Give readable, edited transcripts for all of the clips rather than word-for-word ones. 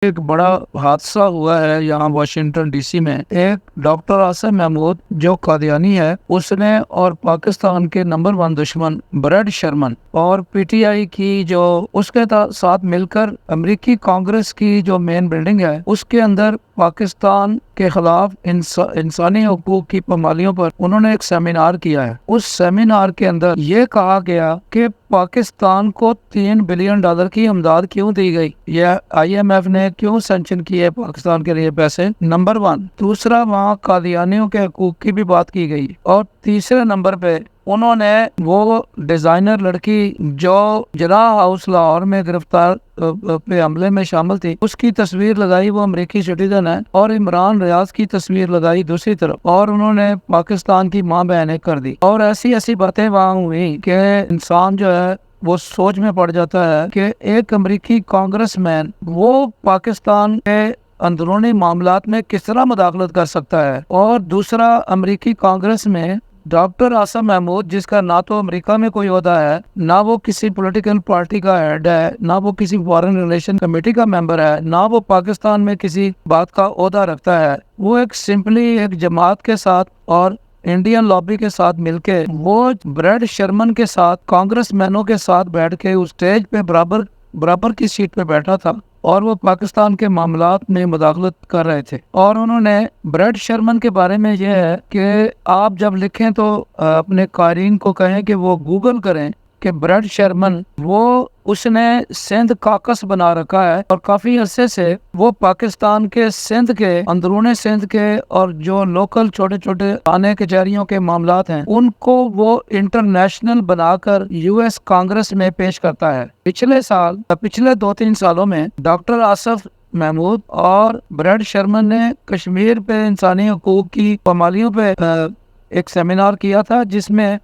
ایک بڑا حادثہ ہوا ہے یہاں واشنگٹن ڈی سی میں۔ ایک ڈاکٹر آصف محمود جو قادیانی ہے، اس نے اور پاکستان کے نمبر 1 دشمن بریڈ شرمن اور پی ٹی آئی کی جو اس کے ساتھ مل کر امریکی کانگریس کی جو مین بلڈنگ ہے، اس کے اندر پاکستان کے خلاف انسانی حقوق کی پامالیوں پر انہوں نے ایک سیمینار کیا ہے۔ اس سیمینار کے اندر یہ کہا گیا کہ پاکستان کو $3 بلین کی امداد کیوں دی گئی، یہ آئی ایم ایف نے کیوں سینکشن کیے پاکستان کے لیے پیسے، نمبر 1۔ دوسرا، وہاں قادیانیوں کے حقوق کی بھی بات کی گئی، اور تیسرے نمبر پہ انہوں نے وہ ڈیزائنر لڑکی جو جناح ہاؤس لاہور میں گرفتار پہ حملے میں شامل تھی، اس کی تصویر لگائی، وہ امریکی سٹیزن ہے، اور عمران ریاض کی تصویر لگائی دوسری طرف، اور انہوں نے پاکستان کی ماں بہنیں کر دی، اور ایسی باتیں وہاں ہوئی کہ انسان جو ہے وہ سوچ میں پڑ جاتا ہے کہ ایک امریکی کانگریس مین وہ پاکستان کے اندرونی معاملات میں کس طرح مداخلت کر سکتا ہے۔ اور دوسرا، امریکی کانگریس میں ڈاکٹر آصف محمود، جس کا نہ تو امریکہ میں کوئی عہدہ ہے، نہ وہ کسی پولیٹیکل پارٹی کا ہیڈ ہے، نہ وہ کسی فارن ریلیشن کمیٹی کا ممبر ہے، نہ وہ پاکستان میں کسی بات کا عہدہ رکھتا ہے، وہ ایک سمپلی ایک جماعت کے ساتھ اور انڈین لابی کے ساتھ مل کے وہ بریڈ شرمن کے ساتھ کانگریس مینوں کے ساتھ بیٹھ کے اس اسٹیج پہ برابر کی سیٹ پہ بیٹھا تھا، اور وہ پاکستان کے معاملات میں مداخلت کر رہے تھے۔ اور انہوں نے بریڈ شرمن کے بارے میں یہ ہے کہ آپ جب لکھیں تو اپنے قارئین کو کہیں کہ وہ گوگل کریں کہ بریڈ شرمن اس نے سندھ کاکس بنا رکھا ہے، اور کافی عرصے سے وہ پاکستان کے سندھ کے اندرون سندھ کے اور جو لوکل چھوٹے چھوٹے تھانے کچہریوں کے معاملات ہیں ان کو وہ انٹرنیشنل بنا کر یو ایس کانگریس میں پیش کرتا ہے۔ پچھلے 2-3 سالوں میں ڈاکٹر آصف محمود اور بریڈ شرمن نے کشمیر پہ انسانی حقوق کی پامالیوں پہ ایک سیمینار کیا تھا، جس میں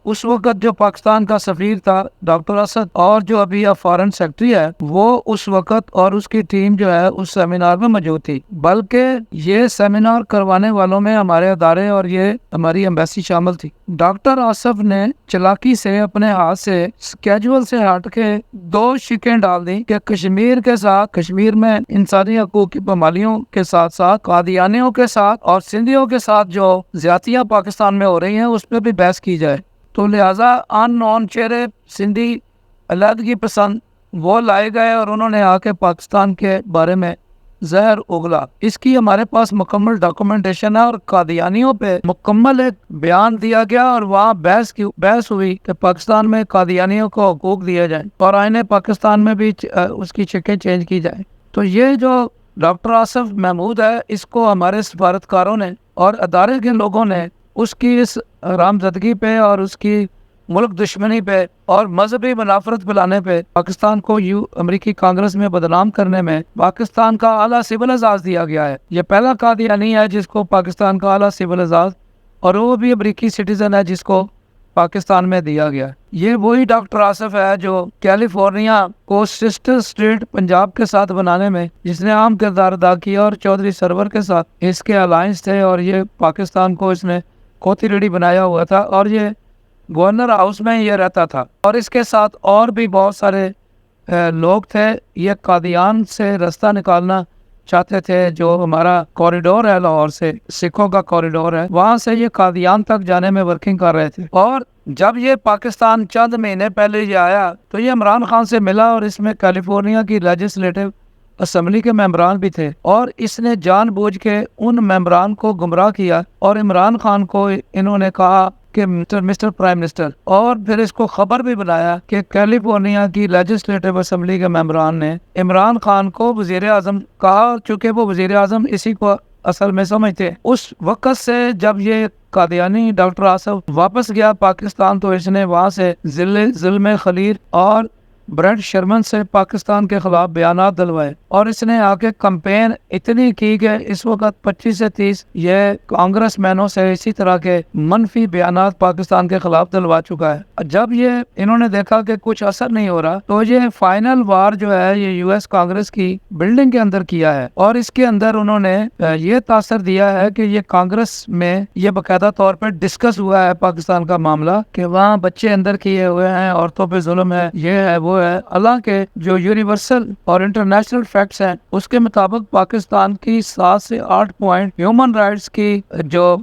اس وقت جو پاکستان کا سفیر تھا ڈاکٹر اسد، اور جو ابھی فارن سیکرٹری ہے، وہ اس وقت اور اس کی ٹیم جو ہے اس سیمینار میں موجود تھی۔ بلکہ یہ سیمینار کروانے والوں میں ہمارے ادارے اور یہ ہماری ایمبیسی شامل تھی۔ ڈاکٹر آصف نے چلاکی سے اپنے ہاتھ سے اسکیجول سے ہٹ کے 2 شکیں ڈال دی کہ کشمیر میں انسانی حقوق کی پامالیوں کے ساتھ ساتھ قادیانیوں کے ساتھ اور سندھیوں کے ساتھ جو زیادتیاں پاکستان میں ہو رہی ہیں اس پہ بھی بحث کی جائے۔ تو لہٰذا ان نون چہرے سندھی علیحدگی پسند وہ لائے گئے، اور انہوں نے آ کے پاکستان کے بارے میں زہر اگلا۔ اس کی ہمارے پاس مکمل ڈاکومنٹیشن ہے، اور قادیانیوں پہ مکمل ایک بیان دیا گیا، اور وہاں بحث ہوئی کہ پاکستان میں قادیانیوں کو حقوق دیے جائیں اور آئین پاکستان میں بھی اس کی شکیں چینج کی جائیں۔ تو یہ جو ڈاکٹر آصف محمود ہے، اس کو ہمارے سفارتکاروں نے اور ادارے کے لوگوں نے اس کی اس رامزدگی پہ اور اس کی ملک دشمنی پہ اور مذہبی منافرت پھیلانے پہ پاکستان کو امریکی کانگریس میں بدنام کرنے میں پاکستان کا اعلیٰ سول اعزاز دیا گیا ہے۔ یہ پہلا قادیانی ہے جس کو پاکستان کا اعلیٰ سول اعزاز، اور وہ بھی امریکی سٹیزن ہے، جس کو پاکستان میں دیا گیا ہے۔ یہ وہی ڈاکٹر آصف ہے جو کیلیفورنیا کو سسٹر اسٹیٹ پنجاب کے ساتھ بنانے میں جس نے اہم کردار ادا کیا، اور چودھری سرور کے ساتھ اس کے الائنس تھے، اور یہ پاکستان کو اس نے کوتی ریڈی بنایا ہوا تھا، اور یہ گورنر ہاؤس میں یہ رہتا تھا، اور اس کے ساتھ اور بھی بہت سارے لوگ تھے۔ یہ قادیان سے رستہ نکالنا چاہتے تھے، جو ہمارا کوریڈور ہے لاہور سے، سکھوں کا کوریڈور ہے، وہاں سے یہ قادیان تک جانے میں ورکنگ کر رہے تھے۔ اور جب یہ پاکستان چند مہینے پہلے یہ آیا تو یہ عمران خان سے ملا، اور اس میں کیلیفورنیا کی لیجسلیٹو اسمبلی کے ممبران بھی تھے، اور اس نے جان بوجھ کے ان ممبران کو گمراہ کیا، اور عمران خان کو انہوں نے کہا کہ مسٹر پرائم منسٹر، اور پھر اس کو خبر بھی بنایا کہ کیلیفورنیا کی لیجسلیٹو اسمبلی کے ممبران نے عمران خان کو وزیر اعظم کہا، چونکہ وہ وزیر اعظم اسی کو اصل میں سمجھتے۔ اس وقت سے جب یہ قادیانی ڈاکٹر آصف واپس گیا پاکستان، تو اس نے وہاں سے ظلم خلیر اور بریڈ شرمن سے پاکستان کے خلاف بیانات دلوائے، اور اس نے آ کے کمپین اتنی کی کہ اس وقت 25 سے 30 یہ کانگریس مینوں سے اسی طرح کے منفی بیانات پاکستان کے خلاف دلوا چکا ہے۔ جب یہ انہوں نے دیکھا کہ کچھ اثر نہیں ہو رہا، تو یہ فائنل وار جو ہے یہ یو ایس کانگریس کی بلڈنگ کے اندر کیا ہے، اور اس کے اندر انہوں نے یہ تاثر دیا ہے کہ یہ کانگریس میں یہ باقاعدہ طور پر ڈسکس ہوا ہے پاکستان کا معاملہ، کہ وہاں بچے اندر کیے ہوئے ہیں، عورتوں پہ ظلم ہے، یہ ہے وہ ہے حالانکہ جو یونیورسل اور انٹرنیشنل فیکٹس ہیں اس کے مطابق پاکستان کی 7 سے 8 پوائنٹ ہیومن رائٹس کی جو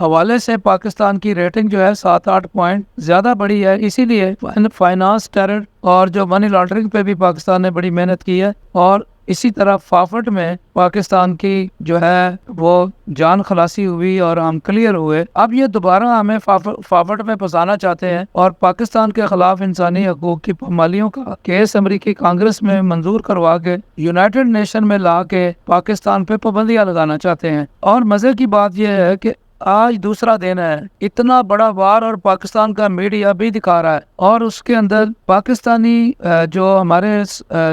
حوالے سے پاکستان کی ریٹنگ جو ہے 7-8 پوائنٹ زیادہ بڑی ہے. اسی لیے فائنانس ٹیرر اور جو منی لانڈرنگ پہ بھی پاکستان نے بڑی محنت کی ہے, اور اسی طرح فافٹ میں پاکستان کی جو ہے وہ جان خلاصی ہوئی اور ہم کلیئر ہوئے. اب یہ دوبارہ ہمیں فافٹ میں پھنسانا چاہتے ہیں اور پاکستان کے خلاف انسانی حقوق کی پامالیوں کا کیس امریکی کانگریس میں منظور کروا کے یونائٹڈ نیشن میں لا کے پاکستان پہ پابندیاں لگانا چاہتے ہیں. اور مزے کی بات یہ ہے کہ آج دوسرا دن ہے, اتنا بڑا وار اور پاکستان کا میڈیا بھی دکھا رہا ہے, اور اس کے اندر پاکستانی جو ہمارے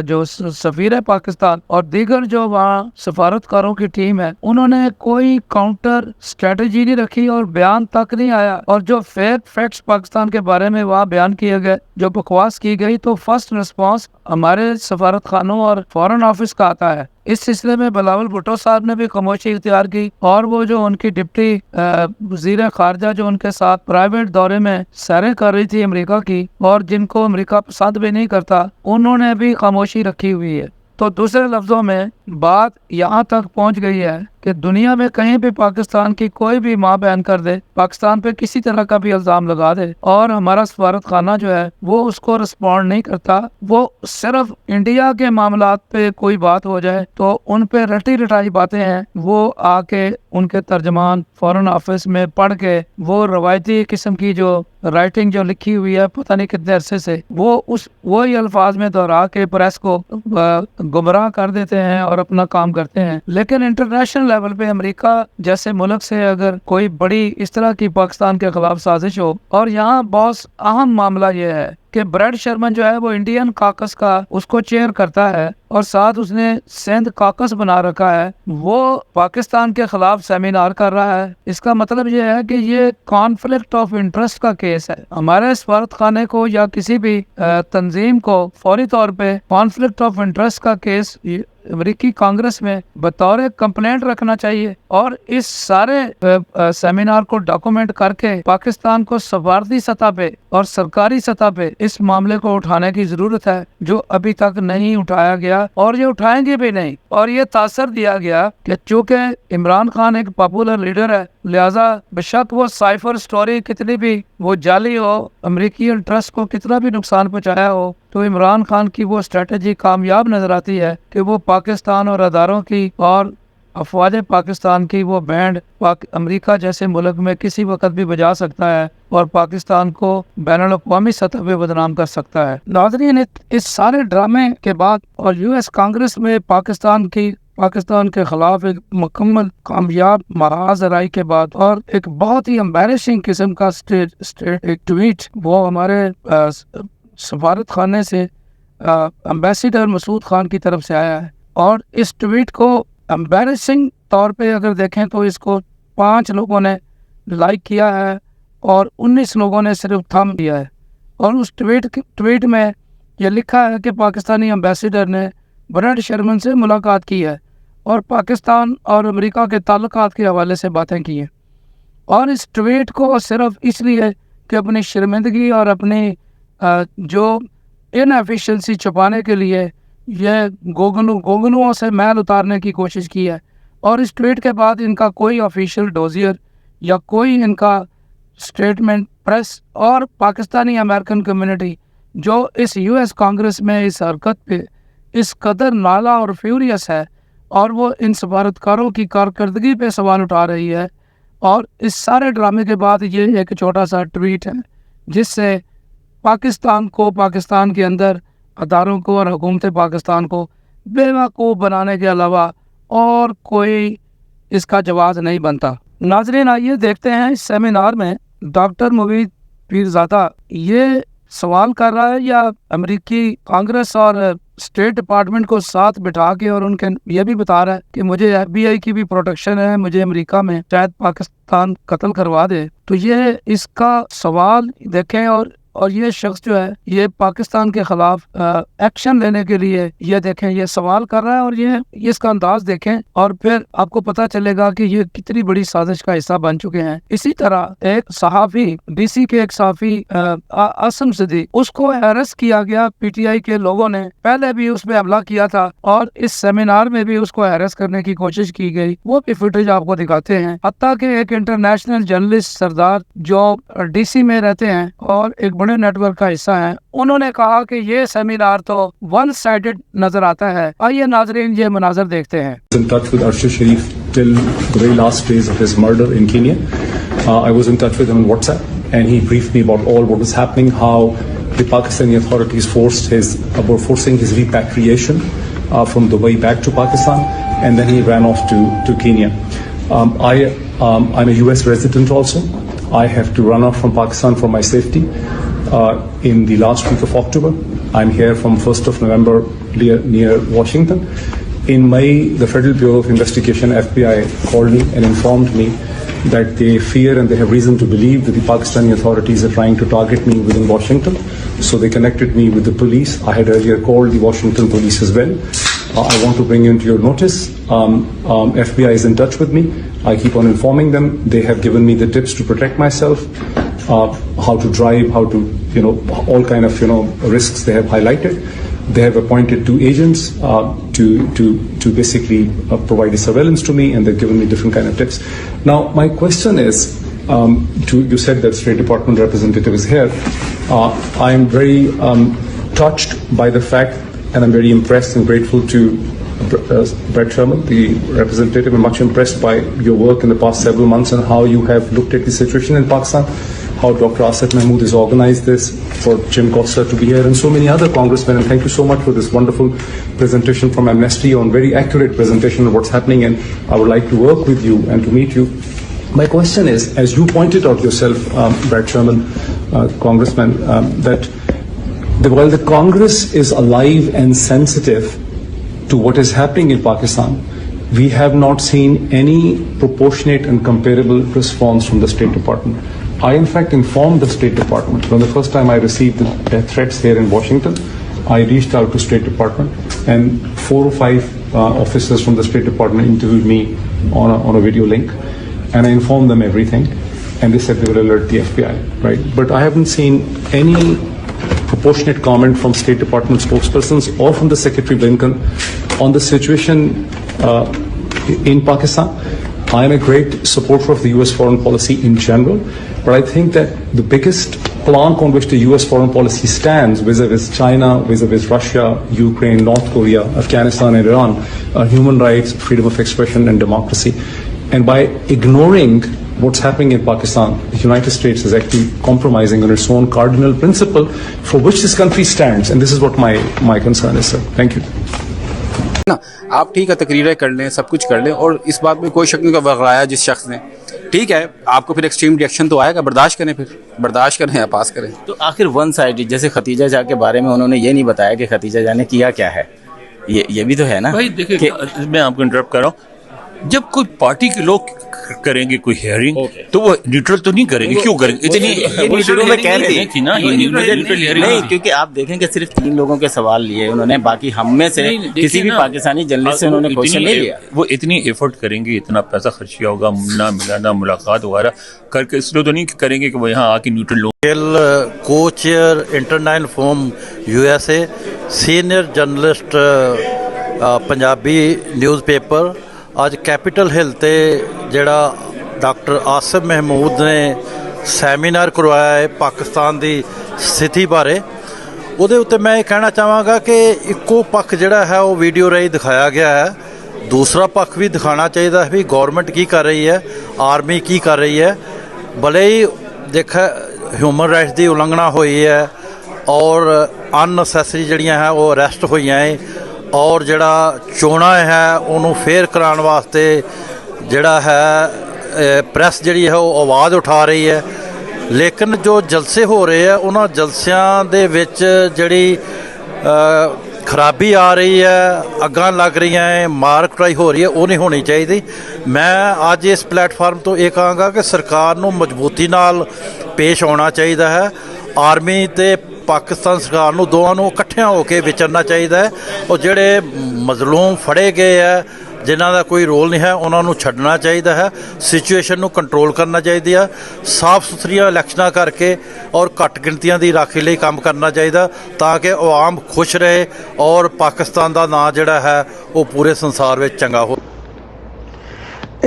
جو سفیر ہے پاکستان اور دیگر جو وہاں سفارتکاروں کی ٹیم ہے, انہوں نے کوئی کاؤنٹر اسٹریٹجی نہیں رکھی اور بیان تک نہیں آیا. اور جو فیکٹس پاکستان کے بارے میں وہاں بیان کیے گئے, جو بکواس کی گئی, تو فرسٹ رسپانس ہمارے سفارت خانوں اور فورن آفس کا آتا ہے. اس سلسلے میں بلاول بھٹو صاحب نے بھی خاموشی اختیار کی, اور وہ جو ان کی ڈپٹی وزیر خارجہ جو ان کے ساتھ پرائیویٹ دورے میں سیریں کر رہی تھی امریکہ کی, اور جن کو امریکہ پسند بھی نہیں کرتا, انہوں نے بھی خاموشی رکھی ہوئی ہے. تو دوسرے لفظوں میں بات یہاں تک پہنچ گئی ہے کہ دنیا میں کہیں بھی پاکستان کی کوئی بھی ماں بیان کر دے, پاکستان پہ کسی طرح کا بھی الزام لگا دے, اور ہمارا سفارت خانہ جو ہے وہ اس کو رسپونڈ نہیں کرتا. وہ صرف انڈیا کے معاملات پہ کوئی بات ہو جائے تو ان پہ رٹی رٹائی باتیں ہیں, وہ آ کے ان کے ترجمان فورن آفس میں پڑھ کے وہ روایتی قسم کی جو رائٹنگ جو لکھی ہوئی ہے پتہ نہیں کتنے عرصے سے, وہی الفاظ میں دہرا کے پریس کو گمراہ کر دیتے ہیں اور اپنا کام کرتے ہیں. لیکن انٹرنیشنل لیول پہ امریکہ جیسے ملک سے اگر کوئی بڑی اس طرح کی پاکستان کے خلاف سازش ہو, اور یہاں بہت اہم معاملہ یہ ہے کہ بریڈ شرمن جو ہے وہ انڈین کاکس کا اس کو چیئر کرتا ہے, اور ساتھ اس نے سندھ کاکس بنا رکھا ہے, وہ پاکستان کے خلاف سیمینار کر رہا ہے. اس کا مطلب یہ ہے کہ یہ کانفلکٹ آف انٹرسٹ کا کیس ہے. ہمارے سفارت خانے کو یا کسی بھی تنظیم کو فوری طور پہ کانفلکٹ آف انٹرسٹ کا کیس امریکی کانگریس میں بطور کمپلینٹ رکھنا چاہیے, اور اس سارے سیمینار کو ڈاکومنٹ کر کے پاکستان کو سفارتی سطح پہ اور سرکاری سطح پہ اس معاملے کو اٹھانے کی ضرورت ہے, جو ابھی تک نہیں اٹھایا گیا, اور یہ اٹھائیں گے بھی نہیں. اور یہ تاثر دیا گیا کہ چونکہ عمران خان ایک پاپولر لیڈر ہے, لہذا بشک وہ سائفر سٹوری کتنی بھی وہ جعلی ہو, امریکی انٹرسٹ کو کتنا بھی نقصان پہنچایا ہو, تو عمران خان کی وہ اسٹریٹجی کامیاب نظر آتی ہے کہ وہ پاکستان اور اداروں کی اور افواج پاکستان کی وہ بینڈ امریکہ جیسے ملک میں کسی وقت بھی بجا سکتا ہے اور پاکستان کو بین الاقوامی سطح پہ بدنام کر سکتا ہے. ناظرین, اس سارے ڈرامے کے بعد اور US کانگریس میں پاکستان کے خلاف ایک مکمل کامیاب محاذ رائی کے بعد, اور ایک بہت ہی امبیرسنگ قسم کا ایک ٹویٹ وہ ہمارے سفارت خانے سے امبیسیڈر مسعود خان کی طرف سے آیا ہے, اور اس ٹویٹ کو امبیرسنگ طور پہ اگر دیکھیں تو اس کو 5 لوگوں نے لائک کیا ہے اور 19 لوگوں نے صرف تھم دیا ہے. اور اس ٹویٹ میں یہ لکھا ہے کہ پاکستانی امبیسیڈر نے بریڈ شرمن سے ملاقات کی ہے اور پاکستان اور امریکہ کے تعلقات کے حوالے سے باتیں کی ہیں. اور اس ٹویٹ کو صرف اس لیے کہ اپنی شرمندگی اور اپنی جو ان ایفیشنسی چھپانے کے لیے یہ گوگنوں سے میل اتارنے کی کوشش کی ہے. اور اس ٹویٹ کے بعد ان کا کوئی آفیشیل ڈوزیئر یا کوئی ان کا سٹیٹمنٹ پریس اور پاکستانی امریکن کمیونٹی جو اس US کانگریس میں اس حرکت پہ اس قدر نالا اور فیوریس ہے, اور وہ ان سفارتکاروں کی کارکردگی پہ سوال اٹھا رہی ہے. اور اس سارے ڈرامے کے بعد یہ ایک چھوٹا سا ٹویٹ ہے جس سے پاکستان کے اندر اداروں کو اور حکومت پاکستان کو بے وقوف بنانے کے علاوہ اور کوئی اس کا جواز نہیں بنتا. ناظرین, آئیے دیکھتے ہیں اس سیمینار میں ڈاکٹر موید پیرزادہ یہ سوال کر رہا ہے یا امریکی کانگریس اور اسٹیٹ ڈپارٹمنٹ کو ساتھ بٹھا کے اور ان کے یہ بھی بتا رہا ہے کہ مجھے FBI کی بھی پروٹیکشن ہے, مجھے امریکہ میں شاید پاکستان قتل کروا دے. تو یہ اس کا سوال دیکھیں اور یہ شخص جو ہے یہ پاکستان کے خلاف ایکشن لینے کے لیے یہ دیکھیں یہ سوال کر رہا ہے، اور یہ اس کا انداز دیکھیں اور پھر آپ کو پتہ چلے گا کہ یہ کتنی بڑی سازش کا حصہ بن چکے ہیں۔ اسی طرح ایک صحافی ڈی سی کے ایک صحافی عاصم صدیق، اس کو ہیرس کیا گیا پی ٹی آئی کے لوگوں نے، پہلے بھی اس پہ حملہ کیا تھا اور اس سیمینار میں بھی اس کو ہیرس کرنے کی کوشش کی گئی، وہ بھی فوٹیج آپ کو دکھاتے ہیں۔ حتیٰ کہ ایک انٹرنیشنل جرنلسٹ سردار جو ڈی سی میں رہتے ہیں اور ایک بڑے نیٹ ورک کا حصہ ہیں، انہوں نے کہا کہ یہ سیمینار تو ون سائیڈڈ نظر آتا ہے۔ آئیے ناظرین یہ مناظر دیکھتے ہیں۔ In touch with Arshad Sharif till the very last days of his murder in Kenya. I was in touch with him on WhatsApp and he briefed me about all what was happening, how the Pakistani authorities were forcing his repatriation from Dubai back to Pakistan, and then he ran off to Kenya. I'm a US resident also. I have to run off from Pakistan for my safety in the last week of October. I'm here from 1st of November near Washington. In May, the Federal Bureau of Investigation, FBI, called me and informed me that they fear and they have reason to believe that the Pakistani authorities are trying to target me within Washington. So they connected me with the police. I had earlier called the Washington police as well. I want to bring you into your notice. FBI is in touch with me. I keep on informing them. They have given me the tips to protect myself, how to drive, how to, all kind of, risks they have highlighted. They have appointed 2 agents to basically provide the surveillance to me, and they've given me different kind of tips. Now, my question is, you said that State Department representative is here. I am very touched by the fact, and I'm very impressed and grateful to Brett Sherman, the representative. I'm much impressed by your work in the past several months and how you have looked at the situation in Pakistan, how Dr. Asad Mahmood has organized this, for Jim Costa to be here, and so many other congressmen. And thank you so much for this wonderful presentation from Amnesty, on very accurate presentation of what's happening, and I would like to work with you and to meet you. My question is, as you pointed out yourself, Brett Sherman, Congressman, that while the Congress is alive and sensitive to what is happening in Pakistan, we have not seen any proportionate and comparable response from the State Department. I in fact informed the State Department when the first time I received the death threats here in Washington. I reached out to State Department, and 4 or 5 officers from the State Department interviewed me on a video link, and I informed them everything, and they said they will alert the FBI, right? But I haven't seen any proportionate comment from State Department spokespersons or from the Secretary Blinken on the situation in Pakistan. I am a great supporter of the US foreign policy in general, but I think that the biggest plank on which the US foreign policy stands vis-a-vis China, vis-a-vis Russia, Ukraine, North Korea, Afghanistan and Iran are human rights, freedom of expression and democracy. And by ignoring what's happening in Pakistan, the United States is actually compromising on its own cardinal principle for which this country stands. And this is what my concern is, sir. Thank you. آپ ٹھیک ہے تقریریں کر لیں، سب کچھ کر لیں، اور اس بات میں کوئی شک نہیں کہ وغیرہ جس شخص نے، ٹھیک ہے آپ کو پھر ایکسٹریم ریئیکشن تو آئے گا، برداشت کریں، پھر برداشت کریں یا پاس کریں۔ تو آخر ون سائڈ، جیسے ختیجہ جا کے بارے میں انہوں نے یہ نہیں بتایا کہ ختیجہ جا نے کیا کیا ہے، یہ بھی تو ہے نا بھائی۔ دیکھیں میں آپ کو انٹرپٹ کر رہا ہوں، جب کوئی پارٹی کے لوگ کریں گے کوئی ہیئرنگ تو وہ نیوٹرل تو نہیں کریں گے، کیوں کریں گے؟ اتنی شروع میں کہہ رہے تھے نا نہیں، کیونکہ آپ دیکھیں کہ صرف 3 لوگوں کے سوال لیے انہوں نے، باقی ہم میں سے کسی بھی پاکستانی جرنلسٹ سے انہوں نے کوشچن نہیں لیا۔ وہ اتنی ایفرٹ کریں گے، اتنا پیسہ خرچیا ہوگا، نہ ملانا ملاقات وغیرہ کر کے، اس لیے تو نہیں کریں گے کہ وہ یہاں آ کے نیوٹرل لوگ۔ کو chair international forum USA، senior journalist Punjabi news paper, ਅੱਜ ਕੈਪੀਟਲ ਹਿੱਲ ਤੇ ਜਿਹੜਾ ਡਾਕਟਰ ਆਸਿਮ ਮਹਿਮੂਦ ਨੇ ਸੈਮੀਨਾਰ ਕਰਵਾਇਆ ਹੈ ਪਾਕਿਸਤਾਨ ਦੀ ਸਥਿਤੀ ਬਾਰੇ, ਉਹਦੇ ਉੱਤੇ ਮੈਂ ਇਹ ਕਹਿਣਾ ਚਾਹਾਂਗਾ ਕਿ ਇੱਕੋ ਪੱਖ ਜਿਹੜਾ ਹੈ ਉਹ ਵੀਡੀਓ ਰਾਹੀਂ ਦਿਖਾਇਆ ਗਿਆ ਹੈ, ਦੂਸਰਾ ਪੱਖ ਵੀ ਦਿਖਾਉਣਾ ਚਾਹੀਦਾ ਹੈ ਵੀ ਗੌਰਮੈਂਟ ਕੀ ਕਰ ਰਹੀ ਹੈ, ਆਰਮੀ ਕੀ ਕਰ ਰਹੀ ਹੈ। ਭਲੇ ਹੀ ਦੇਖਾ ਹਿਊਮਨ ਰਾਈਟਸ ਦੀ ਉਲੰਘਣਾ ਹੋਈ ਹੈ ਔਰ ਅਨਨੈਸੈਸਰੀ ਜਿਹੜੀਆਂ ਹੈ ਉਹ ਅਰੈਸਟ ਹੋਈਆਂ ਹੈ, ਔਰ ਜਿਹੜਾ ਚੋਣਾਂ ਹੈ ਉਹਨੂੰ ਫੇਅਰ ਕਰਾਉਣ ਵਾਸਤੇ ਜਿਹੜਾ ਹੈ ਪ੍ਰੈਸ ਜਿਹੜੀ ਹੈ ਉਹ ਆਵਾਜ਼ ਉਠਾ ਰਹੀ ਹੈ। ਲੇਕਿਨ ਜੋ ਜਲਸੇ ਹੋ ਰਹੇ ਆ ਉਹਨਾਂ ਜਲਸਿਆਂ ਦੇ ਵਿੱਚ ਜਿਹੜੀ ਖਰਾਬੀ ਆ ਰਹੀ ਹੈ, ਅੱਗਾਂ ਲੱਗ ਰਹੀਆਂ ਹੈ, ਮਾਰ ਕੁਟਾਈ ਹੋ ਰਹੀ ਹੈ, ਉਹ ਨਹੀਂ ਹੋਣੀ ਚਾਹੀਦੀ। ਮੈਂ ਅੱਜ ਇਸ ਪਲੇਟਫਾਰਮ ਤੋਂ ਇਹ ਕਹਾਂਗਾ ਕਿ ਸਰਕਾਰ ਨੂੰ ਮਜ਼ਬੂਤੀ ਨਾਲ ਪੇਸ਼ ਆਉਣਾ ਚਾਹੀਦਾ ਹੈ ਆਰਮੀ ਤੇ ਪਾਕਿਸਤਾਨ ਸਰਕਾਰ ਨੂੰ ਦੋਵਾਂ ਨੂੰ ਇਕੱਠਿਆਂ ਹੋ ਕੇ ਵਿਚਰਨਾ ਚਾਹੀਦਾ ਹੈ। ਉਹ ਜਿਹੜੇ ਮਜ਼ਲੂਮ ਫੜੇ ਗਏ ਹੈ, ਜਿਨ੍ਹਾਂ ਦਾ ਕੋਈ ਰੋਲ ਨਹੀਂ ਹੈ, ਉਹਨਾਂ ਨੂੰ ਛੱਡਣਾ ਚਾਹੀਦਾ ਹੈ। ਸਿਚੁਏਸ਼ਨ ਨੂੰ ਕੰਟਰੋਲ ਕਰਨਾ ਚਾਹੀਦੀ ਹੈ। ਸਾਫ਼ ਸੁਥਰੀਆਂ ਇਲੈਕਸ਼ਨਾਂ ਕਰਕੇ ਔਰ ਘੱਟ ਗਿਣਤੀਆਂ ਦੀ ਰਾਖੀ ਲਈ ਕੰਮ ਕਰਨਾ ਚਾਹੀਦਾ, ਤਾਂ ਕਿ ਆਵਾਮ ਖੁਸ਼ ਰਹੇ ਔਰ ਪਾਕਿਸਤਾਨ ਦਾ ਨਾਂ ਜਿਹੜਾ ਹੈ ਉਹ ਪੂਰੇ ਸੰਸਾਰ ਵਿੱਚ ਚੰਗਾ ਹੋ।